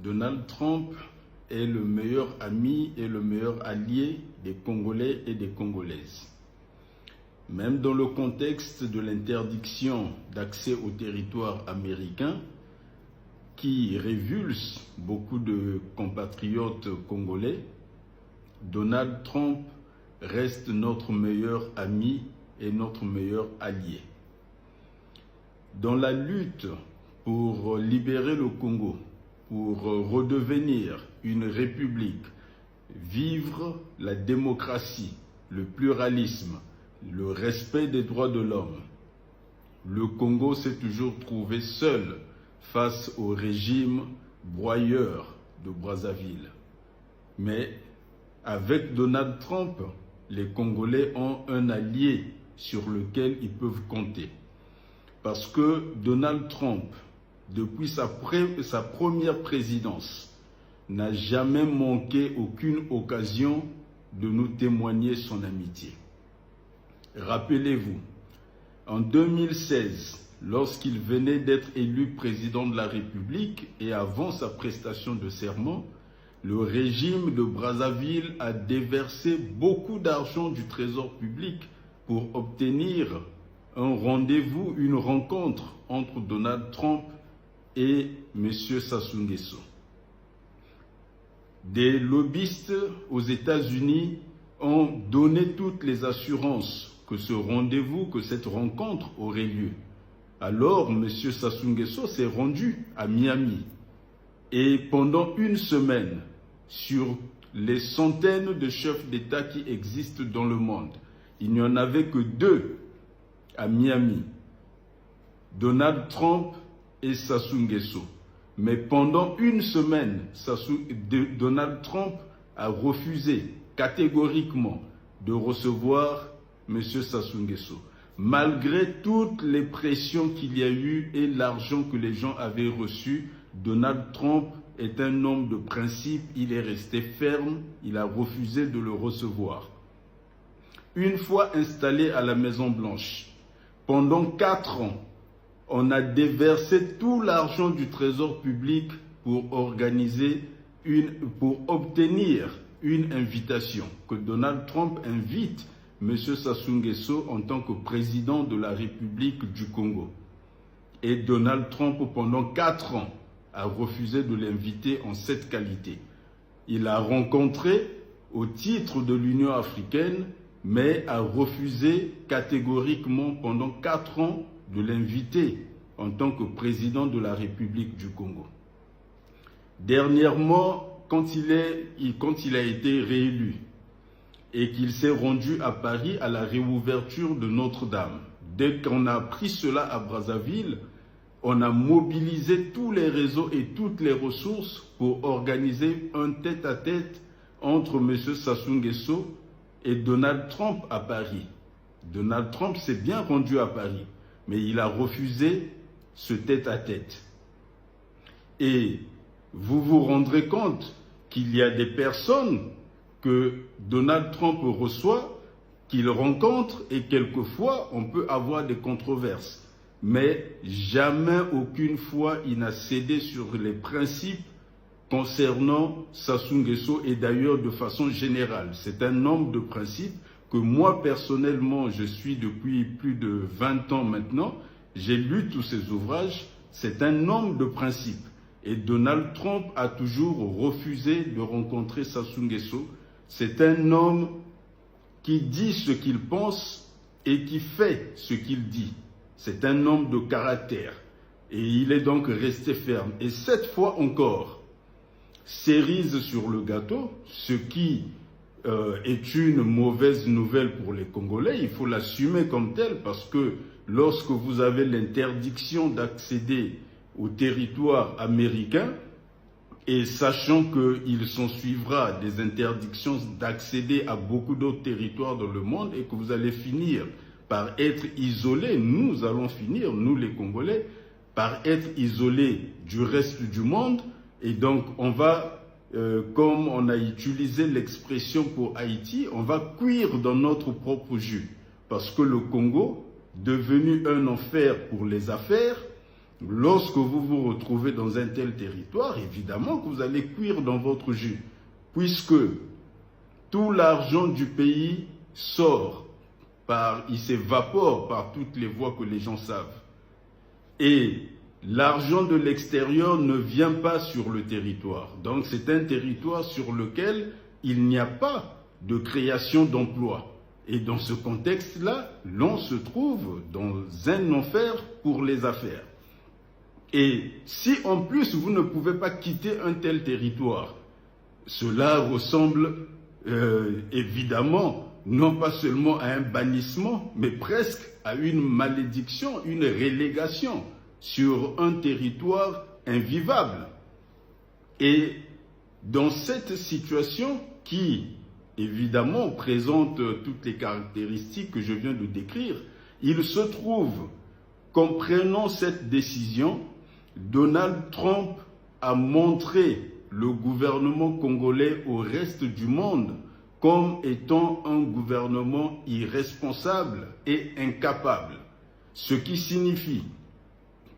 Donald Trump est le meilleur ami et le meilleur allié des Congolais et des Congolaises. Même dans le contexte de l'interdiction d'accès au territoire américain, qui révulse beaucoup de compatriotes congolais, Donald Trump reste notre meilleur ami et notre meilleur allié. Dans la lutte pour libérer le Congo, pour redevenir une république, vivre la démocratie, le pluralisme, le respect des droits de l'homme, le Congo s'est toujours trouvé seul face au régime broyeur de Brazzaville. Mais avec Donald Trump, les Congolais ont un allié sur lequel ils peuvent compter. Parce que Donald Trump, depuis sa première présidence, n'a jamais manqué aucune occasion de nous témoigner son amitié. Rappelez-vous, en 2016, lorsqu'il venait d'être élu président de la République et avant sa prestation de serment, le régime de Brazzaville a déversé beaucoup d'argent du trésor public pour obtenir un rendez-vous, une rencontre entre Donald Trump et M. Sassou Nguesso. Des lobbyistes aux États-Unis ont donné toutes les assurances que ce rendez-vous, que cette rencontre aurait lieu. Alors, M. Sassou Nguesso s'est rendu à Miami. Et pendant une semaine, sur les centaines de chefs d'État qui existent dans le monde, il n'y en avait que 2 à Miami, Donald Trump et Sassou Nguesso. Mais pendant une semaine, Donald Trump a refusé catégoriquement de recevoir M. Sassou Nguesso. Malgré toutes les pressions qu'il y a eu et l'argent que les gens avaient reçu, Donald Trump est un homme de principe, il est resté ferme, il a refusé de le recevoir. Une fois installé à la Maison-Blanche, pendant 4 ans, on a déversé tout l'argent du trésor public pour obtenir une invitation, que Donald Trump invite M. Sassou Nguesso en tant que président de la République du Congo. Et Donald Trump, pendant 4 ans, a refusé de l'inviter en cette qualité. Il a rencontré au titre de l'Union africaine, mais a refusé catégoriquement pendant 4 ans de l'inviter en tant que président de la République du Congo. Dernièrement, quand il a été réélu et qu'il s'est rendu à Paris à la réouverture de Notre-Dame, dès qu'on a appris cela à Brazzaville, on a mobilisé tous les réseaux et toutes les ressources pour organiser un tête-à-tête entre M. Sassou Nguesso et Donald Trump à Paris. Donald Trump s'est bien rendu à Paris, mais il a refusé ce tête-à-tête. Et vous vous rendrez compte qu'il y a des personnes que Donald Trump reçoit, qu'il rencontre, et quelquefois on peut avoir des controverses. Mais jamais, aucune fois, il n'a cédé sur les principes concernant Sassou Nguesso et d'ailleurs de façon générale. C'est un homme de principes que moi personnellement, je suis depuis plus de 20 ans maintenant. J'ai lu tous ses ouvrages. C'est un homme de principes. Et Donald Trump a toujours refusé de rencontrer Sassou Nguesso. C'est un homme qui dit ce qu'il pense et qui fait ce qu'il dit. C'est un homme de caractère et il est donc resté ferme. Et cette fois encore, cerise sur le gâteau, ce qui est une mauvaise nouvelle pour les Congolais, il faut l'assumer comme tel parce que lorsque vous avez l'interdiction d'accéder au territoire américain et sachant qu'il s'en suivra des interdictions d'accéder à beaucoup d'autres territoires dans le monde et que vous allez finir par être isolés, nous allons finir, nous les Congolais, par être isolés du reste du monde. Et donc, on va, comme on a utilisé l'expression pour Haïti, on va cuire dans notre propre jus. Parce que le Congo, devenu un enfer pour les affaires, lorsque vous vous retrouvez dans un tel territoire, évidemment que vous allez cuire dans votre jus, puisque tout l'argent du pays sort, il s'évapore par toutes les voies que les gens savent. Et l'argent de l'extérieur ne vient pas sur le territoire. Donc c'est un territoire sur lequel il n'y a pas de création d'emplois. Et dans ce contexte-là, l'on se trouve dans un enfer pour les affaires. Et si en plus vous ne pouvez pas quitter un tel territoire, cela ressemble évidemment non pas seulement à un bannissement, mais presque à une malédiction, une relégation sur un territoire invivable. Et dans cette situation qui, évidemment, présente toutes les caractéristiques que je viens de décrire, il se trouve qu'en prenant cette décision, Donald Trump a montré le gouvernement congolais au reste du monde comme étant un gouvernement irresponsable et incapable. Ce qui signifie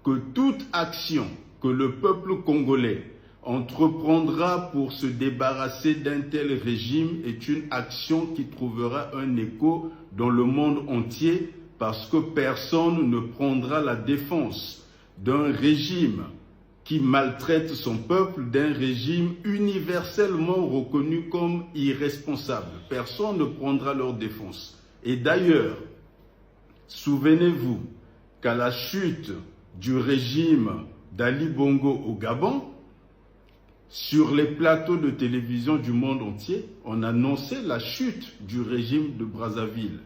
que toute action que le peuple congolais entreprendra pour se débarrasser d'un tel régime est une action qui trouvera un écho dans le monde entier parce que personne ne prendra la défense d'un régime qui maltraite son peuple, d'un régime universellement reconnu comme irresponsable. Personne ne prendra leur défense. Et d'ailleurs, souvenez-vous qu'à la chute du régime d'Ali Bongo au Gabon, sur les plateaux de télévision du monde entier, on annonçait la chute du régime de Brazzaville.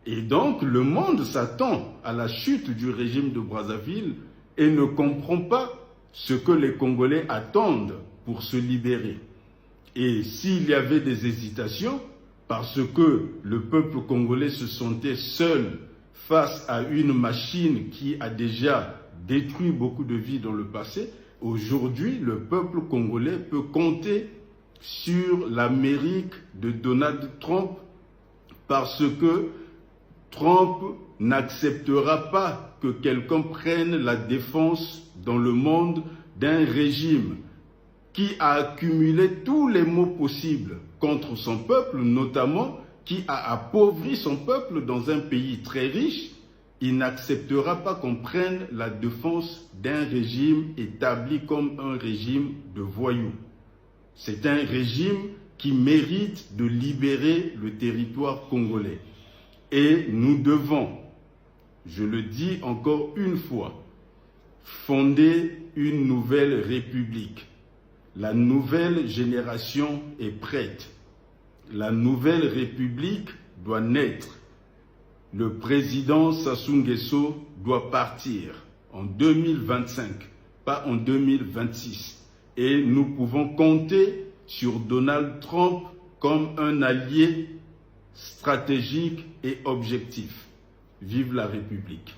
Et donc, le monde s'attend à la chute du régime de Brazzaville et ne comprend pas ce que les Congolais attendent pour se libérer. Et s'il y avait des hésitations, parce que le peuple congolais se sentait seul face à une machine qui a déjà détruit beaucoup de vies dans le passé, aujourd'hui, le peuple congolais peut compter sur l'Amérique de Donald Trump parce que Trump n'acceptera pas que quelqu'un prenne la défense dans le monde d'un régime qui a accumulé tous les maux possibles contre son peuple, notamment qui a appauvri son peuple dans un pays très riche. Il n'acceptera pas qu'on prenne la défense d'un régime établi comme un régime de voyous. C'est un régime qui mérite de libérer le territoire congolais. Et nous devons, je le dis encore une fois, fonder une nouvelle république. La nouvelle génération est prête. La nouvelle république doit naître. Le président Sassou Nguesso doit partir en 2025, pas en 2026. Et nous pouvons compter sur Donald Trump comme un allié stratégique et objectif. Vive la République!